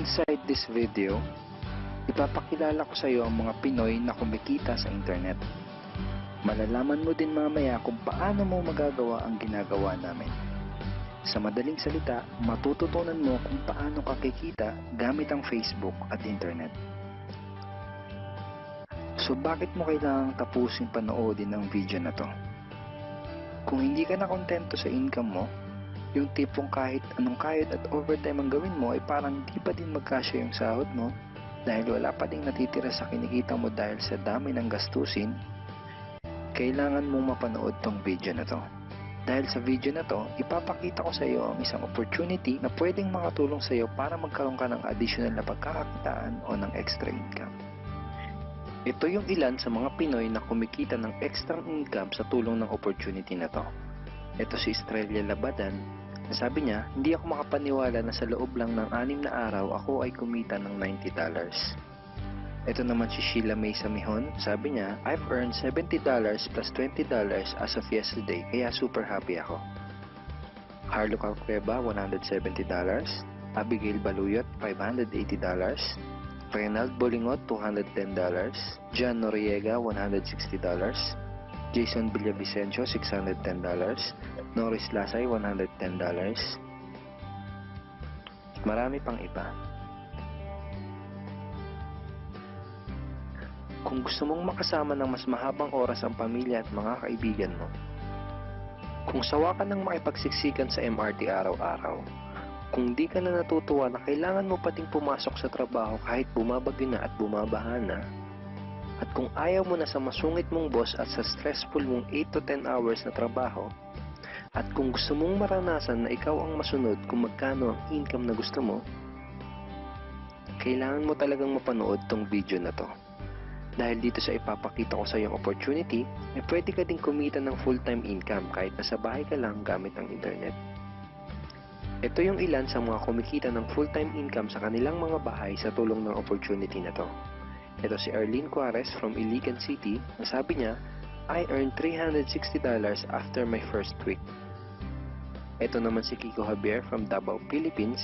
Inside this video, ipapakilala ko sa iyo ang mga Pinoy na kumikita sa internet. Malalaman mo din mamaya kung paano mo magagawa ang ginagawa namin. Sa madaling salita, matututunan mo kung paano ka kikita gamit ang Facebook at internet. So bakit mo kailangang tapusin panoodin ang video na to? Kung hindi ka na kontento sa income mo, yung tipong kahit anong kayod at overtime ang gawin mo ay parang di pa din magkasya yung sahod mo dahil wala pa ding natitira sa kinikita mo dahil sa dami ng gastusin, kailangan mong mapanood tong video na to. Dahil sa video na to, ipapakita ko sa iyo ang isang opportunity na pwedeng makatulong sa iyo para magkaroon ka ng additional na pagkakakitaan o ng extra income. Ito yung ilan sa mga Pinoy na kumikita ng extra income sa tulong ng opportunity na to. Ito si Estrella Labadan. Sabi niya, hindi ako makapaniwala na sa loob lang ng 6 na araw ako ay kumita ng $90. Ito naman si Sheila May Samihon. Sabi niya, I've earned $70 plus $20 as of yesterday, kaya super happy ako. Harlo Calcreba, $170. Abigail Baluyot, $580. Reynald Bolingot, $210. John Noriega, $160. Jason Villavicencio, $610. Norris Lasay, $110. Marami pang iba. Kung gusto mong makasama ng mas mahabang oras ang pamilya at mga kaibigan mo, kung sawa ka ng makipagsiksikan sa MRT araw-araw, kung di ka na natutuwa na kailangan mo pating pumasok sa trabaho kahit bumabagyo na at bumabaha na, at kung ayaw mo na sa masungit mong boss at sa stressful mong 8 to 10 hours na trabaho, at kung gusto mong maranasan na ikaw ang masunod kung magkano ang income na gusto mo, kailangan mo talagang mapanood tong video na to. Dahil dito sa ipapakita ko sa iyong opportunity, ay pwede ka din kumita ng full-time income kahit nasa bahay ka lang gamit ang internet. Ito yung ilan sa mga kumikita ng full-time income sa kanilang mga bahay sa tulong ng opportunity na to. Ito si Arlene Juarez from Iligan City. Sabi niya, I earned $360 after my first week. Ito naman si Kiko Javier from Davao, Philippines.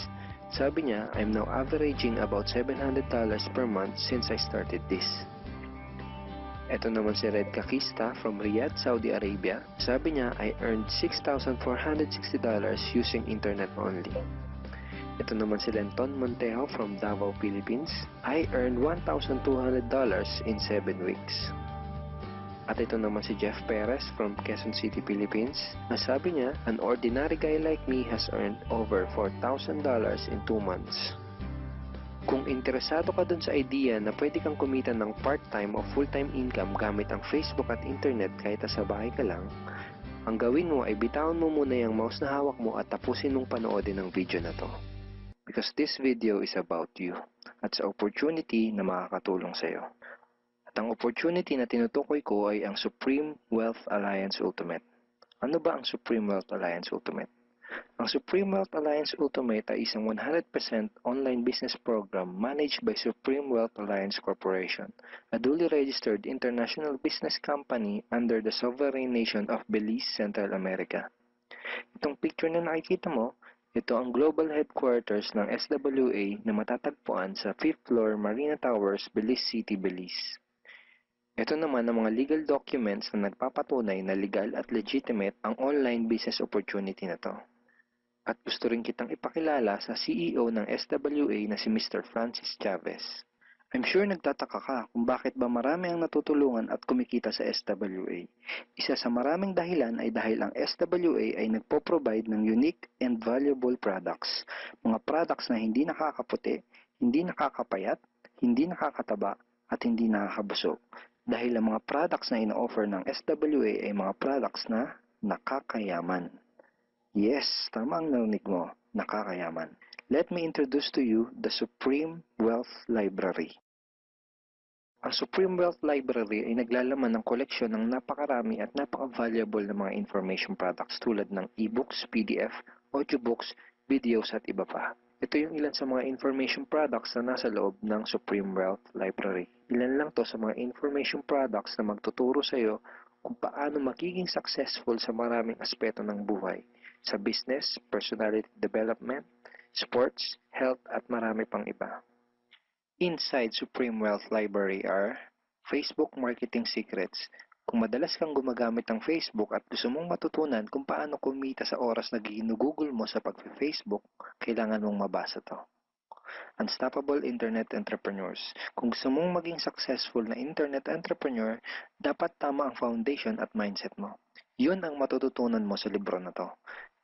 Sabi niya, I'm now averaging about $700 per month since I started this. Ito naman si Red Kakista from Riyadh, Saudi Arabia. Sabi niya, I earned $6,460 using internet only. Ito naman si Lenton Montejo from Davao, Philippines. I earned $1,200 in 7 weeks. At ito naman si Jeff Perez from Quezon City, Philippines. Sabi niya, an ordinary guy like me has earned over $4,000 in 2 months. Kung interesado ka dun sa idea na pwede kang kumita ng part-time o full-time income gamit ang Facebook at internet kahit sa bahay ka lang, ang gawin mo ay bitawan mo muna yung mouse na hawak mo at tapusin mong panoodin ang video na to. Because this video is about you at sa opportunity na makakatulong sa iyo. At ang opportunity na tinutukoy ko ay ang Supreme Wealth Alliance Ultimate. Ano ba ang Supreme Wealth Alliance Ultimate? Ang Supreme Wealth Alliance Ultimate ay isang 100% online business program managed by Supreme Wealth Alliance Corporation, a duly registered international business company under the sovereign nation of Belize, Central America. Itong picture na nakikita mo, ito ang global headquarters ng SWA na matatagpuan sa 5th floor Marina Towers, Belize City, Belize. Ito naman ang mga legal documents na nagpapatunay na legal at legitimate ang online business opportunity na to. At gusto rin kitang ipakilala sa CEO ng SWA na si Mr. Francis Chavez. I'm sure nagtataka ka kung bakit ba marami ang natutulungan at kumikita sa SWA. Isa sa maraming dahilan ay dahil ang SWA ay nagpo-provide ng unique and valuable products. Mga products na hindi nakakaputi, hindi nakakapayat, hindi nakakataba, at hindi nakakabusog. Dahil ang mga products na ino-offer ng SWA ay mga products na nakakayaman. Yes, tama ang narinig mo, nakakayaman. Let me introduce to you the Supreme Wealth Library. Ang Supreme Wealth Library ay naglalaman ng koleksyon ng napakarami at napaka-valuable na mga information products tulad ng e-books, PDF, audiobooks, videos at iba pa. Ito yung ilan sa mga information products na nasa loob ng Supreme Wealth Library. Ilan lang to sa mga information products na magtuturo sa iyo kung paano magiging successful sa maraming aspeto ng buhay. Sa business, personality development, sports, health at marami pang iba. Inside Supreme Wealth Library are Facebook Marketing Secrets. Kung madalas kang gumagamit ng Facebook at gusto mong matutunan kung paano kumita sa oras na ginugugol mo sa pag-Facebook, kailangan mong mabasa to. Unstoppable Internet Entrepreneurs. Kung gusto mong maging successful na internet entrepreneur, dapat tama ang foundation at mindset mo. Yun ang matututunan mo sa libro na to.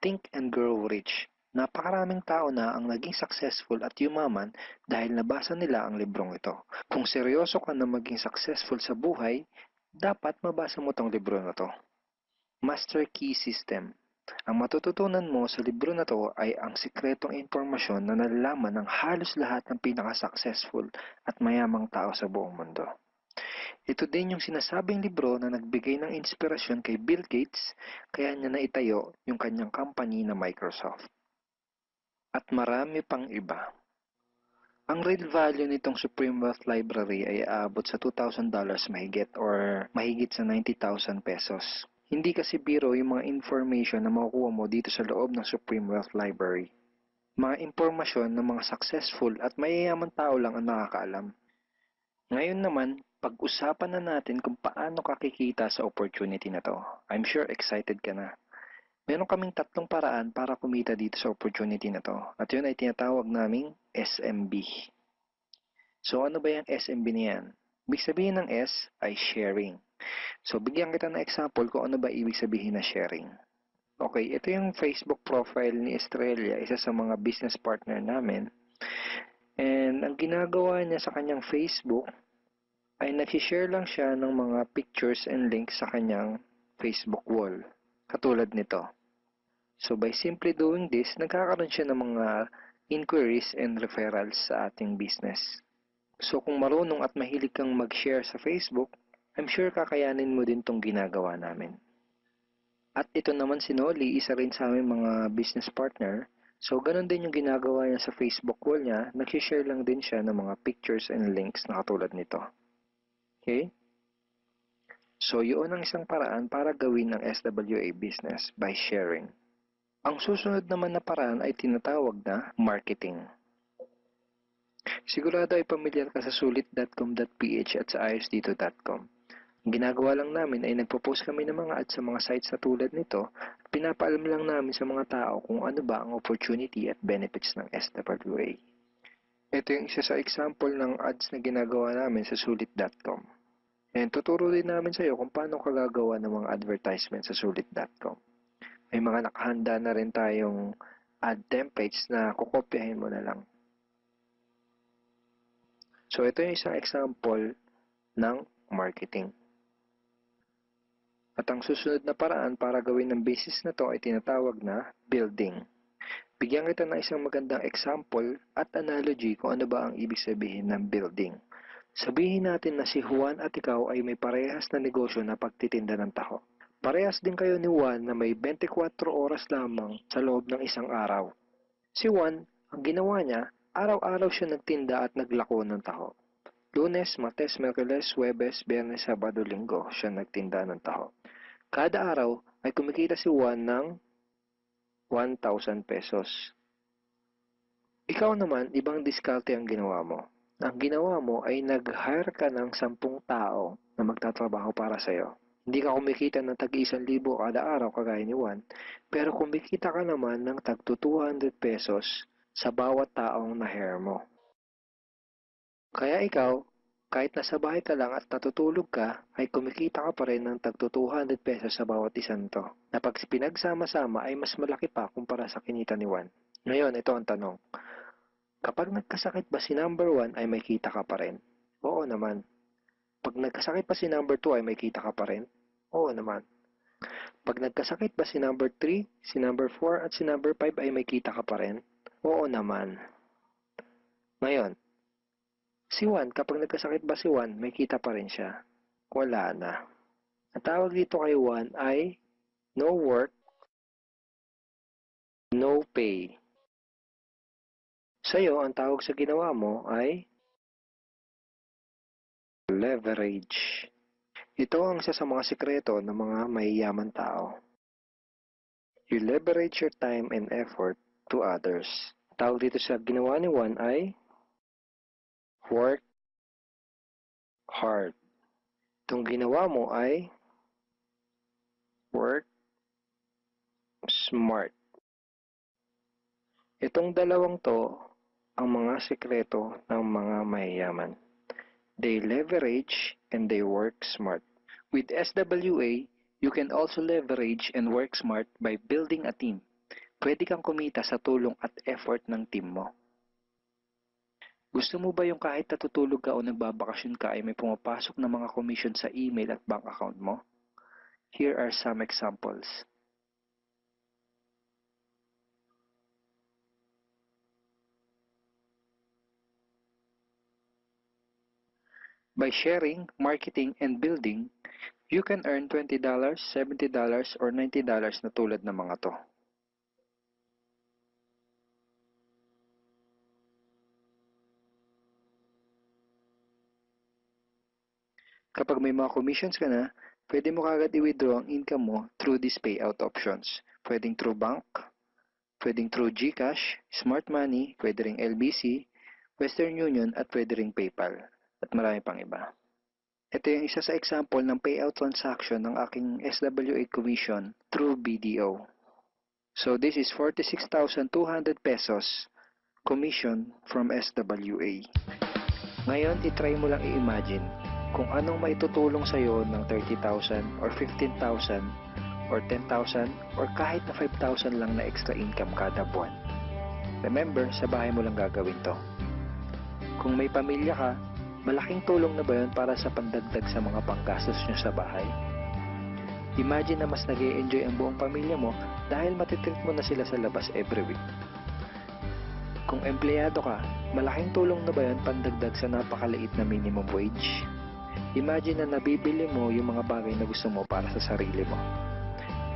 Think and Grow Rich. Napakaraming tao na ang naging successful at yumaman dahil nabasa nila ang librong ito. Kung seryoso ka na maging successful sa buhay, dapat mabasa mo tong libro na to. Master Key System. Ang matututunan mo sa libro na to ay ang sikretong impormasyon na nalalaman ng halos lahat ng pinaka-successful at mayamang tao sa buong mundo. Ito din yung sinasabing libro na nagbigay ng inspirasyon kay Bill Gates, kaya niya naitayo yung kanyang company na Microsoft. At marami pang iba. Ang real value nitong Supreme Wealth Library ay aabot sa $2,000 mahigit or mahigit sa 90,000 pesos. Hindi kasi biro yung mga information na makukuha mo dito sa loob ng Supreme Wealth Library. Mga impormasyon ng mga successful at mayayaman tao lang ang nakakaalam. Ngayon naman, pag-usapan na natin kung paano ka kikita sa opportunity na to. I'm sure excited ka na. Meron kaming 3 paraan para kumita dito sa opportunity na to. At yun ay tinatawag naming SMB. So ano ba yung SMB na yan? Ibig sabihin ng S ay sharing. So bigyan kita ng example kung ano ba ibig sabihin na sharing. Okay, ito yung Facebook profile ni Estrella, isa sa mga business partner namin. And ang ginagawa niya sa kanyang Facebook ay nag-share lang siya ng mga pictures and links sa kanyang Facebook wall. Katulad nito. So by simply doing this, nagkakaroon siya ng mga inquiries and referrals sa ating business. So kung marunong at mahilig kang mag-share sa Facebook, I'm sure kakayanin mo din tong ginagawa namin. At ito naman si Nolly, isa rin sa aming mga business partner. So ganun din yung ginagawa niya sa Facebook wall niya, nag-share lang din siya ng mga pictures and links na katulad nito. Okay? So yun ang isang paraan para gawin ng SWA business by sharing. Ang susunod naman na paraan ay tinatawag na marketing. Sigurado ay pamilyar ka sa sulit.com.ph at sa ayosdito.com. Ang ginagawa lang namin ay nagpo-post kami ng mga ads sa mga sites na tulad nito at pinapaalam lang namin sa mga tao kung ano ba ang opportunity at benefits ng SWA. Ito yung isa sa example ng ads na ginagawa namin sa sulit.com. And tuturo din namin sa iyo kung paano ka gagawa ng mga advertisement sa sulit.com. May mga nakahanda na rin tayong ad templates na kukopyahin mo na lang. So ito yung isang example ng marketing. At ang susunod na paraan para gawin ng business na to ay tinatawag na building. Bigyan kita ng isang magandang example at analogy kung ano ba ang ibig sabihin ng building. Sabihin natin na si Juan at ikaw ay may parehas na negosyo na pagtitinda ng taho. Parehas din kayo ni Juan na may 24 oras lamang sa loob ng isang araw. Si Juan, ang ginawa niya, araw-araw siya nagtinda at naglako ng taho. Lunes, Martes, Miyerkules, Huwebes, Biyernes, Sabado, Linggo siya nagtinda ng taho. Kada araw ay kumikita si Juan ng 1,000 pesos. Ikaw naman, ibang diskarte ang ginawa mo. Ang ginawa mo ay nag-hire ka ng 10 tao na magtatrabaho para sa'yo. Hindi ka kumikita ng tag-1,000 kada araw kagaya ni Juan, pero kumikita ka naman ng tag 200 pesos sa bawat taong na-hire mo. Kaya ikaw, kahit nasa bahay ka lang at natutulog ka, ay kumikita ka pa rin ng tag 200 pesos sa bawat isang to, na pag pinagsama-sama ay mas malaki pa kumpara sa kinita ni Juan. Ngayon, ito ang tanong. Kapag nagkasakit ba si number 1 ay may kita ka pa rin? Oo naman. Pag nagkasakit pa si number 2 ay may kita ka pa rin? Oo naman. Pag nagkasakit ba si number 3, si number 4 at si number 5 ay may kita ka pa rin? Oo naman. Ngayon, si Juan, kapag nagkasakit ba si Juan, may kita pa rin siya? Wala na. Ang tawag dito kay Juan ay no work, no pay. Sa'yo, ang tawag sa ginawa mo ay leverage. Ito ang isa sa mga sikreto ng mga mayayaman tao. You leverage your time and effort to others. Tawag dito sa ginawa ni Juan ay work hard. Itong ginawa mo ay work smart. Itong dalawang to ang mga sekreto ng mga mayayaman. They leverage and they work smart. With SWA, you can also leverage and work smart by building a team. Pwede kang kumita sa tulong at effort ng team mo. Gusto mo ba yung kahit natutulog ka o nagbabakasyon ka ay may pumapasok na mga commission sa email at bank account mo? Here are some examples. By sharing, marketing, and building, you can earn $20, $70, or $90 na tulad ng mga to. Kapag may mga commissions ka na, pwede mo kagad i-withdraw ang income mo through these payout options. Pwedeng through bank, pwedeng through GCash, Smart Money, pwede ring LBC, Western Union, at pwede ring PayPal, at marami pang iba. Ito yung isa sa example ng payout transaction ng aking SWA commission through BDO. So this is 46,200 pesos commission from SWA. Ngayon, itry mo lang i-imagine kung anong maitutulong sa'yo ng 30,000 or 15,000 or 10,000 or kahit na 5,000 lang na extra income kada buwan. Remember, sa bahay mo lang gagawin to. Kung may pamilya ka, malaking tulong na ba yun para sa pandagdag sa mga panggastos nyo sa bahay? Imagine na mas nag-e-enjoy ang buong pamilya mo dahil matitreat mo na sila sa labas every week. Kung empleyado ka, malaking tulong na ba yun pandagdag sa napakaliit na minimum wage? Imagine na nabibili mo yung mga bagay na gusto mo para sa sarili mo.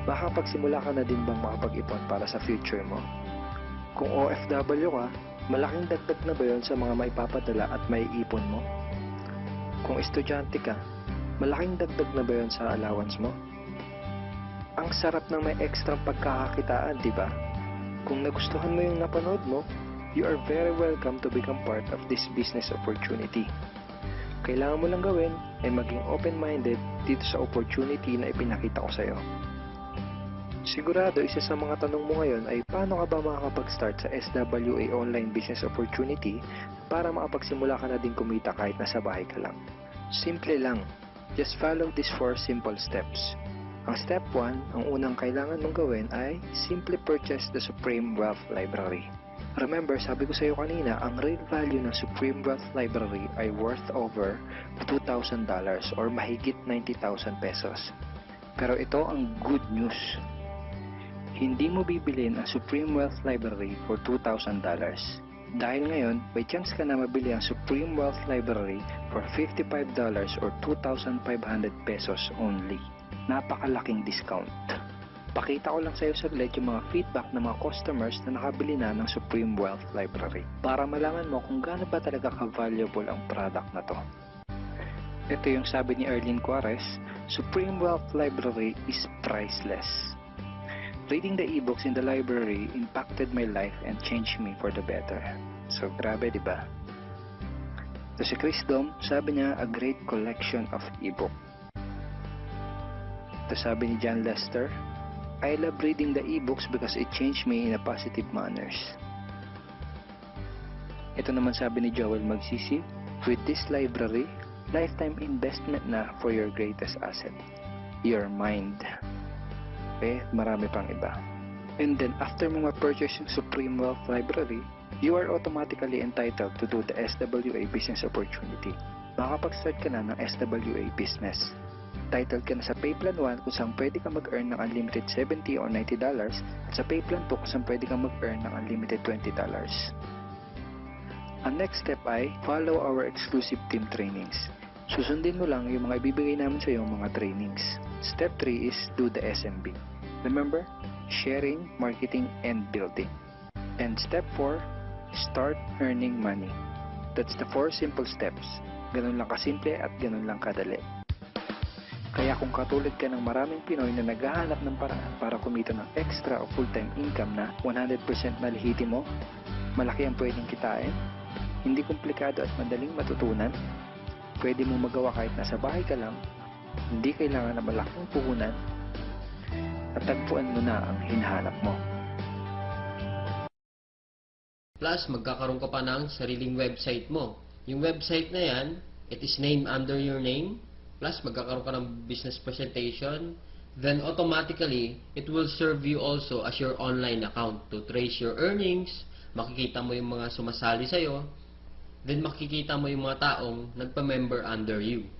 Makapagsimula ka na din bang makapag-ipon para sa future mo? Kung OFW ka, malaking dagdag na ba yun sa mga maipapadala at maiipon mo? Kung estudyante ka, malaking dagdag na ba yun sa allowance mo? Ang sarap ng may extra pagkakakitaan, di ba? Kung nagustuhan mo yung napanood mo, you are very welcome to become part of this business opportunity. Kailangan mo lang gawin ay maging open-minded dito sa opportunity na ipinakita ko sa'yo. Sigurado, isa sa mga tanong mo ngayon ay paano ka ba makakapag-start sa SWA online business opportunity para makapagsimula ka na din kumita kahit nasa bahay ka lang. Simple lang. Just follow these 4 simple steps. Ang step 1, ang unang kailangan mong gawin ay simply purchase the Supreme Wealth Library. Remember, sabi ko sa iyo kanina, ang real value ng Supreme Wealth Library ay worth over $2,000 or mahigit 90,000 pesos. Pero ito ang good news. Hindi mo bibilin ang Supreme Wealth Library for $2,000. Dahil ngayon, may chance ka na mabili ang Supreme Wealth Library for $55 or 2,500 pesos only. Napakalaking discount. Pakita ko lang sa iyo saglit yung mga feedback ng mga customers na nakabili na ng Supreme Wealth Library para malaman mo kung gaano ba talaga ka-valuable ang product na to. Ito yung sabi ni Erlene Juarez, Supreme Wealth Library is priceless. Reading the ebooks in the library impacted my life and changed me for the better. So grabe, di ba? Ito si Chris Dom, sabi niya, a great collection of ebook. Ito sabi ni John Lester, I love reading the ebooks because it changed me in a positive manners. Ito naman sabi ni Joel Magsisi, with this library, lifetime investment na for your greatest asset, your mind. Okay, marami pang iba. And then after mo ma-purchase yung Supreme Wealth Library, you are automatically entitled to do the SWA business opportunity. Makapag-start ka na ng SWA business. Titled ka na sa Payplan 1 kung saan pwede ka mag-earn ng unlimited $70 or $90 at sa Payplan 2 kung saan pwede ka mag-earn ng unlimited $20. Ang next step ay follow our exclusive team trainings. Susundin mo lang yung mga ibibigay namin sa iyo mga trainings. Step 3 is do the SMB. Remember, sharing, marketing, and building. And step 4, start earning money. That's the 4 simple steps. Ganun lang kasimple at ganun lang kadali. Kaya kung katulad ka ng maraming Pinoy na naghahanap ng paraan para kumita ng extra o full-time income na 100% na lehitimo, Malaki ang pwedeng kitain, hindi komplikado at madaling matutunan. Pwede mong magawa kahit nasa bahay ka lang, hindi kailangan na malaking puhunan, at tagpuan mo na ang hinahanap mo. Plus, magkakaroon ka pa ng sariling website mo. Yung website na yan, it is named under your name. Plus, magkakaroon ka ng business presentation. Then, automatically, it will serve you also as your online account to trace your earnings. Makikita mo yung mga sumasali sa'yo. Then, makikita mo yung mga taong nagpa-member under you.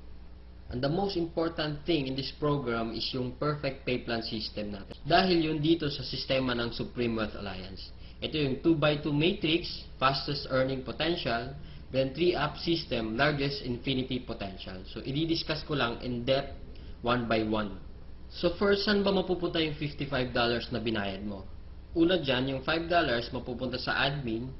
And the most important thing in this program is yung perfect pay plan system natin. Dahil yun dito sa sistema ng Supreme Wealth Alliance. Ito yung 2x2 matrix, fastest earning potential, then 3-up system, largest infinity potential. So, i-discuss ko lang in depth, one by one. So, first, saan ba mapupunta yung $55 na binayad mo? Una dyan, yung $5 mapupunta sa admin,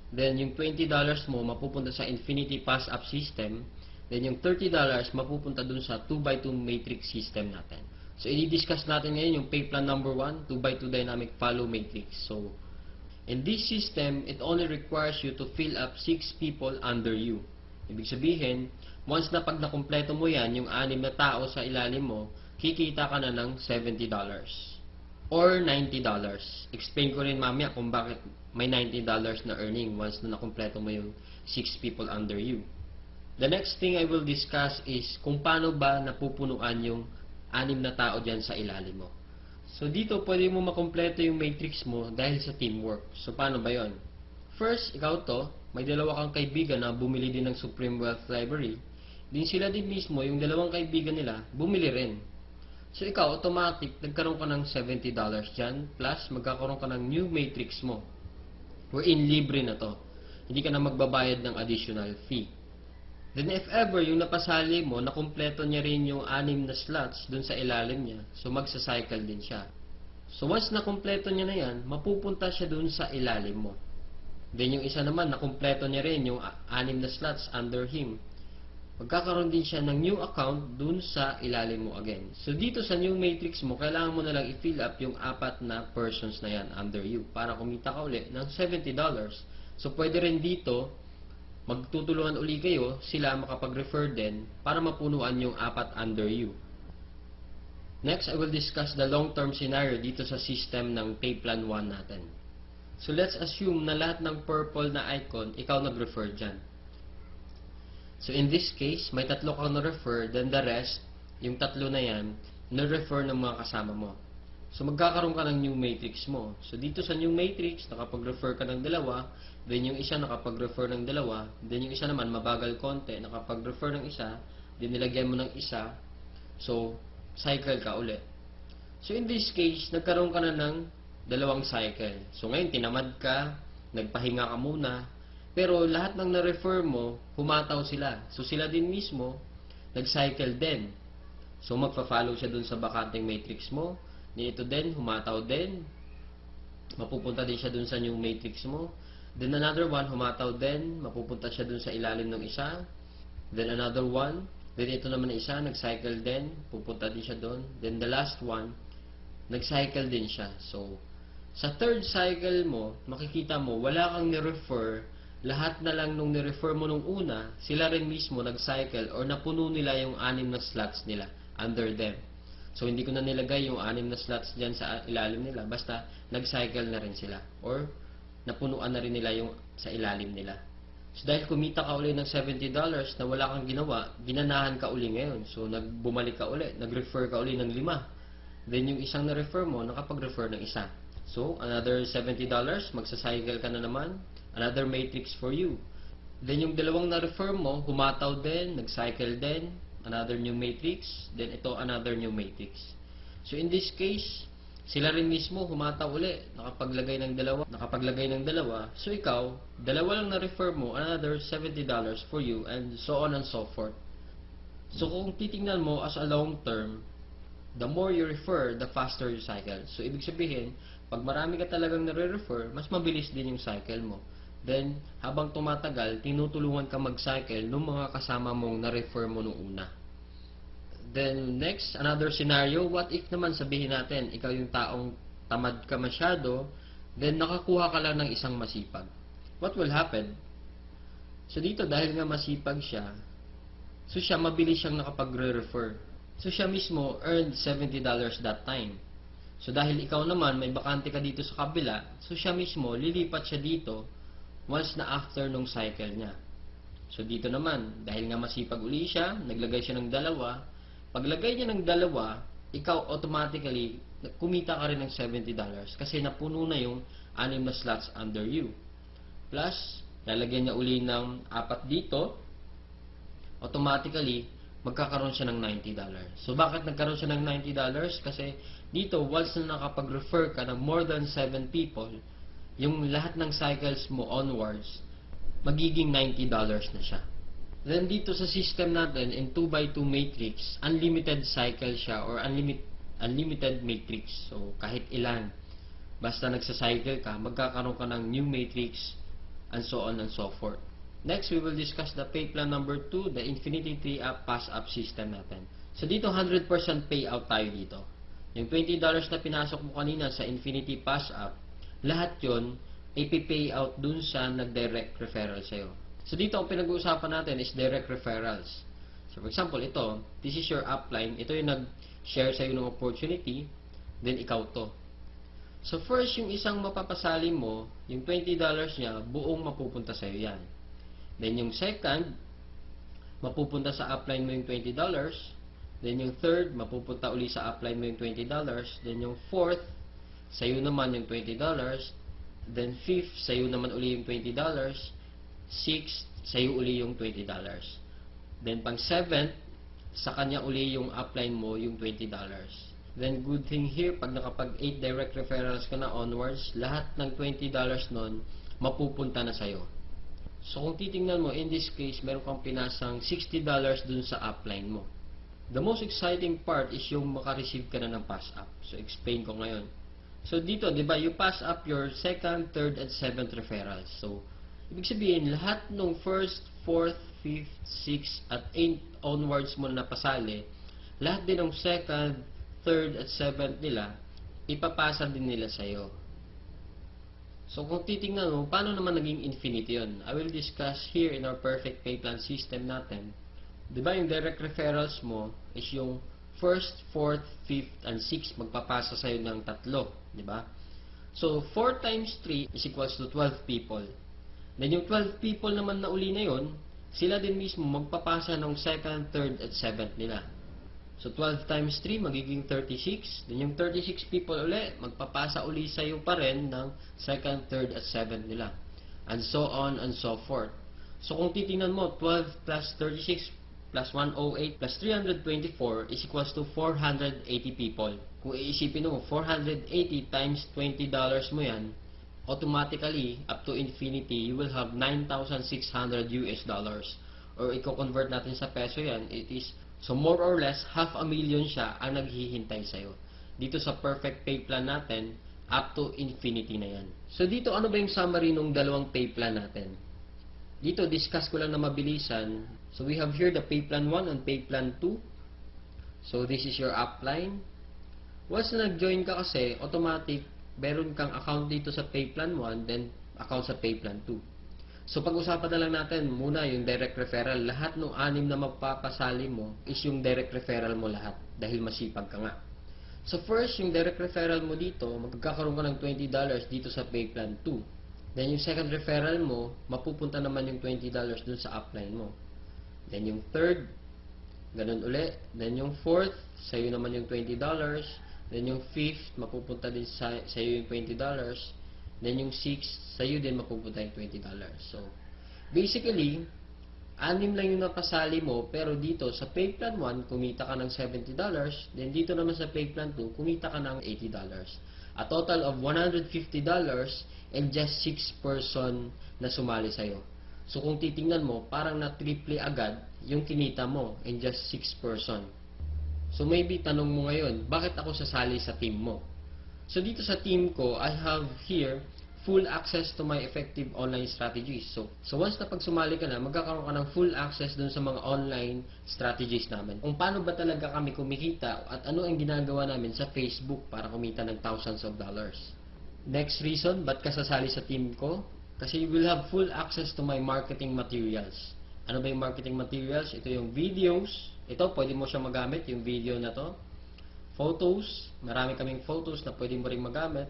then yung $20 mo mapupunta sa infinity pass-up system, then yung $30 mapupunta dun sa 2x2 matrix system natin. So, i-discuss natin ngayon yung pay plan number 1, 2x2 dynamic follow matrix. So, in this system, it only requires you to fill up 6 people under you. Ibig sabihin, once na pag nakumpleto mo yan, yung 6 na tao sa ilalim mo, kikita ka na ng $70 or $90. Explain ko rin mamaya kung bakit may $90 na earning once na nakumpleto mo yung 6 people under you. The next thing I will discuss is kung paano ba napupunuan yung 6 na tao dyan sa ilalim mo. So, dito pwede mo makompleto yung matrix mo dahil sa teamwork. So, paano ba yon? First, ikaw to, may dalawa kang kaibigan na bumili din ng Supreme Wealth Library. Din sila din mismo, yung dalawang kaibigan nila, bumili rin. So, ikaw, automatic, nagkaroon ka ng $70 dyan, plus magkakaroon ka ng new matrix mo. Wherein libre na to. Hindi ka na magbabayad ng additional fee. Then if ever yung napasali mo, nakumpleto niya rin yung 6 na slots dun sa ilalim niya, so magsa-cycle din siya. So once nakumpleto niya na yan, mapupunta siya dun sa ilalim mo. Then yung isa naman, nakumpleto niya rin yung 6 na slots under him. Magkakaroon din siya ng new account dun sa ilalim mo again. So dito sa new matrix mo, kailangan mo na lang i-fill up yung 4 na persons na yan under you para kumita ka uli ng $70. So pwede rin dito, magtutulungan uli kayo, sila makapag-refer din para mapunuan yung 4 under you. Next, I will discuss the long-term scenario dito sa system ng Pay Plan 1 natin. So let's assume na lahat ng purple na icon, ikaw nag-refer dyan. So in this case, may 3 kang na-refer, then the rest, yung 3 na yan, na-refer ng mga kasama mo. So magkakaroon ka ng new matrix mo. So dito sa new matrix, nakapag-refer ka ng 2, then yung isa nakapag-refer ng 2, then yung isa naman mabagal konti, nakapag-refer ng isa, then nilagyan mo ng isa, so cycle ka ulit. So in this case, nagkaroon ka na ng 2 cycle. So ngayon, tinamad ka, nagpahinga ka muna, pero lahat ng na-refer mo, humataw sila. So sila din mismo, nag-cycle din. So magpa-follow siya dun sa bakanting matrix mo, nito din, humataw din, mapupunta din siya dun sa new matrix mo. Then another one, humataw din, mapupunta siya dun sa ilalim ng isa. Then another one, then ito naman na isa, nag-cycle din, pupunta din siya dun. Then the last one, nag-cycle din siya. So, sa third cycle mo, makikita mo, wala kang ni-refer, lahat na lang nung ni-refer mo nung una, sila rin mismo nag-cycle or napuno nila yung 6 na slots nila under them. So, hindi ko na nilagay yung 6 na slots dyan sa ilalim nila. Basta, nag-cycle na rin sila. Or, napunuan na rin nila yung sa ilalim nila. So, dahil kumita ka uli ng $70 na wala kang ginawa, ginanahan ka uli ngayon. So, bumalik ka uli, nag-refer ka uli ng 5. Then, yung isang na-refer mo, nakapag-refer ng isa. So, another $70, magsa-cycle ka na naman. Another matrix for you. Then, yung 2 na-refer mo, humataw din, nag-cycle din. Another new matrix. Then, ito, another new matrix. So, in this case, sila rin mismo humataw uli, nakapaglagay ng 2. So, ikaw, 2 lang na-refer mo, another $70 for you, and so on and so forth. So, kung titingnan mo as a long term, the more you refer, the faster you cycle. So, ibig sabihin, pag marami ka talagang nare-refer, mas mabilis din yung cycle mo. Then, habang tumatagal, tinutulungan ka mag-cycle ng mga kasama mong na-refer mo nung una. Then, next, another scenario, what if naman sabihin natin, ikaw yung taong tamad ka masyado, then nakakuha ka lang ng isang masipag. what will happen? So dito, dahil nga masipag siya, so siya mabilis siyang nakapagre-refer. So siya mismo earned $70 that time. So dahil ikaw naman, may bakante ka dito sa kabila, so siya mismo, lilipat siya dito once na after nung cycle niya. So dito naman, dahil nga masipag uli siya, naglagay siya ng dalawa. Paglagay niya ng dalawa, ikaw automatically, kumita ka rin ng $70 kasi napuno na yung 6 na slots under you. Plus, lalagyan niya uli ng 4 dito, automatically, magkakaroon siya ng $90. So bakit nagkaroon siya ng $90? Kasi dito, once na nakapag-refer ka ng more than 7 people, yung lahat ng cycles mo onwards, magiging $90 na siya. Then dito sa system natin, in 2x2 matrix, unlimited cycle siya or unlimited matrix. So kahit ilan, basta nagsa-cycle ka, magkakaroon ka ng new matrix and so on and so forth. Next, we will discuss the pay plan number 2, the Infinity 3-up pass-up system natin. So dito, 100% payout tayo dito. Yung $20 na pinasok mo kanina sa Infinity pass-up, lahat yon ipi-payout dun sa nag-direct referral sa'yo. So dito, ang pinag-uusapan natin is direct referrals. So for example, ito, this is your upline. Ito yung nag-share sa'yo ng opportunity, then ikaw to. So first, yung isang mapapasali mo, yung $20 niya, buong mapupunta sa'yo yan. Then yung second, mapupunta sa upline mo yung $20. Then yung third, mapupunta uli sa upline mo yung $20. Then yung fourth, sa'yo naman yung $20. Then fifth, sa'yo naman uli yung $20. Sixth, sa'yo uli yung $20. Then pang seventh, sa kanya uli yung upline mo yung $20. Then good thing here, pag nakapag 8 direct referrals ka na onwards, lahat ng $20 nun, mapupunta na sa'yo. So kung titingnan mo, in this case, meron kang pinasang $60 dun sa upline mo. The most exciting part is yung makareceive ka na ng pass up. So explain ko ngayon. So dito, di ba, you pass up your second, third, and seventh referrals. So, ibig sabihin, lahat ng first, fourth, fifth, sixth, at 8 onwards mo na napasali, lahat din ng second, third, at seventh nila, ipapasa din nila sa'yo. So kung titingnan mo, paano naman naging infinity yun? I will discuss here in our perfect pay plan system natin. Diba yung direct referrals mo is yung first, fourth, fifth, and sixth magpapasa sa'yo ng 3. Diba? So 4 times 3 is equals to 12 people. Then yung 12 people naman na uli na yun, sila din mismo magpapasa ng second, third, at seventh nila. So 12 times 3 magiging 36. Then yung 36 people uli, magpapasa uli sa'yo pa rin ng second, third, at seventh nila. And so on and so forth. So kung titingnan mo, 12 plus 36 plus 108 plus 324 is equals to 480 people. Kung iisipin mo, 480 times $20 mo yan, automatically, up to infinity, you will have 9,600 US dollars. Or i-convert natin sa peso yan, it is, so more or less, 500,000 siya ang naghihintay sa'yo. Dito sa perfect pay plan natin, up to infinity na yan. So dito, ano ba yung summary ng dalawang pay plan natin? Dito, discuss ko lang na mabilisan. So we have here the pay plan 1 and pay plan 2. So this is your upline. Once na nag-join ka kasi, automatic, meron kang account dito sa pay plan 1, then account sa pay plan 2. So pag-usapan na lang natin muna yung direct referral. Lahat ng 6 na magpapasali mo is yung direct referral mo lahat dahil masipag ka nga. So first, yung direct referral mo dito, magkakaroon ka ng $20 dito sa pay plan 2. Then yung second referral mo, mapupunta naman yung $20 dun sa upline mo. Then yung third, ganun uli. Then yung fourth, sa'yo naman yung $20. Then yung fifth, mapupunta din sa'yo yung $20. Then yung sixth, sa'yo din mapupunta yung $20. So, basically, 6 lang yung napasali mo, pero dito sa pay plan 1, kumita ka ng $70. Then dito naman sa pay plan 2, kumita ka ng $80. A total of $150 and just 6 person na sumali sa'yo. So kung titingnan mo, parang na-triple agad yung kinita mo in just 6 person. So maybe tanong mo ngayon, bakit ako sasali sa team mo? So dito sa team ko, I have here full access to my effective online strategies. So once na pag sumali ka na, magkakaroon ka ng full access dun sa mga online strategies namin. Kung paano ba talaga kami kumikita at ano ang ginagawa namin sa Facebook para kumita ng thousands of dollars. Next reason, ba't ka sasali sa team ko? Kasi you will have full access to my marketing materials. Ano ba yung marketing materials? Ito yung videos. Ito, pwede mo siya magamit, yung video na to. Photos. Marami kaming photos na pwede mo rin magamit.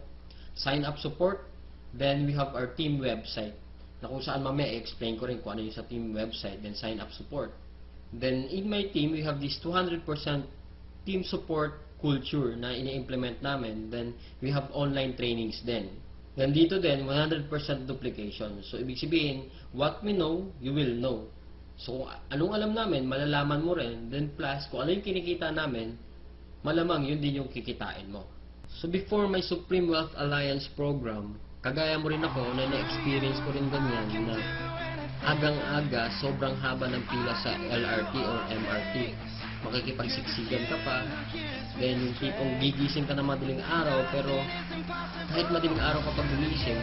Sign up support. Then we have our team website. Na kung saan mamaya i-explain ko rin kung ano yung sa team website. Then sign up support. Then in my team, we have this 200% team support culture na ini-implement namin. Then we have online trainings din. Then dito din, 100% duplication. So ibig sabihin, what we know, you will know. So kung anong alam namin, malalaman mo rin. Then plus, kung ano yung kinikita namin, malamang yun din yung kikitain mo. So before my Supreme Wealth Alliance program, kagaya mo rin ako na na-experience ko rin ganyan na agang-aga, sobrang haba ng pila sa LRT or MRT. Makikipagsiksikan ka pa. Then yung tipong gigising ka na madaling araw, pero kahit madaling araw kapag gumising,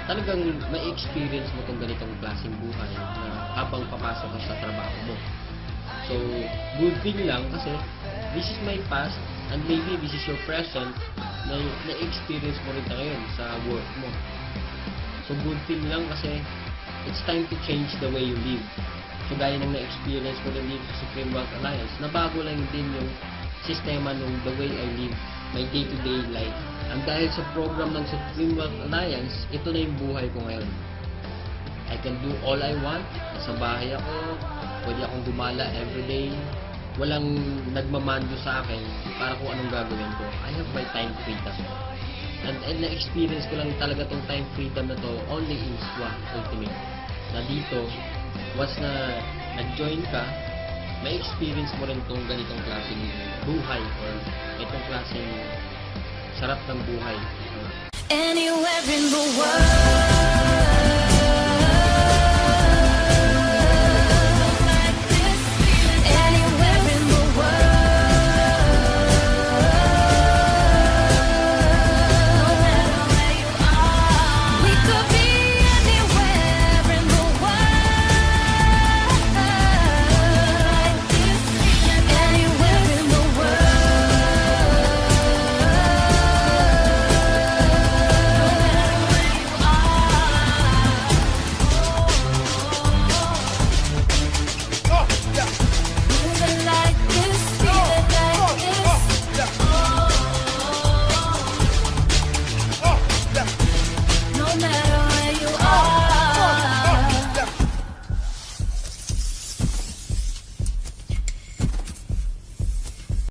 talagang may experience mo itong ganitong klaseng buhay na habang papasok ka sa trabaho mo. So, good thing lang kasi this is my past and maybe this is your present na na-experience mo rin ngayon sa work mo. So, good thing lang kasi it's time to change the way you live. So, gaya ng na-experience ko rin dito sa Supreme Wealth Alliance, nabago lang din yung sistema nung the way I live, my day-to-day life. Ang dahil sa program ng Supreme Wealth Alliance, ito na yung buhay ko ngayon. I can do all I want. Nasa bahay ako, pwede akong gumala everyday. Walang nagmamando sa akin para kung anong gagawin ko. I have my time freedom. And na-experience ko lang talaga tong time freedom na to only in SWA Ultimate. Na dito, once na nag-join ka, may experience mo rin itong ganitong klaseng buhay or itong klaseng sarap ng buhay. Anywhere in the world.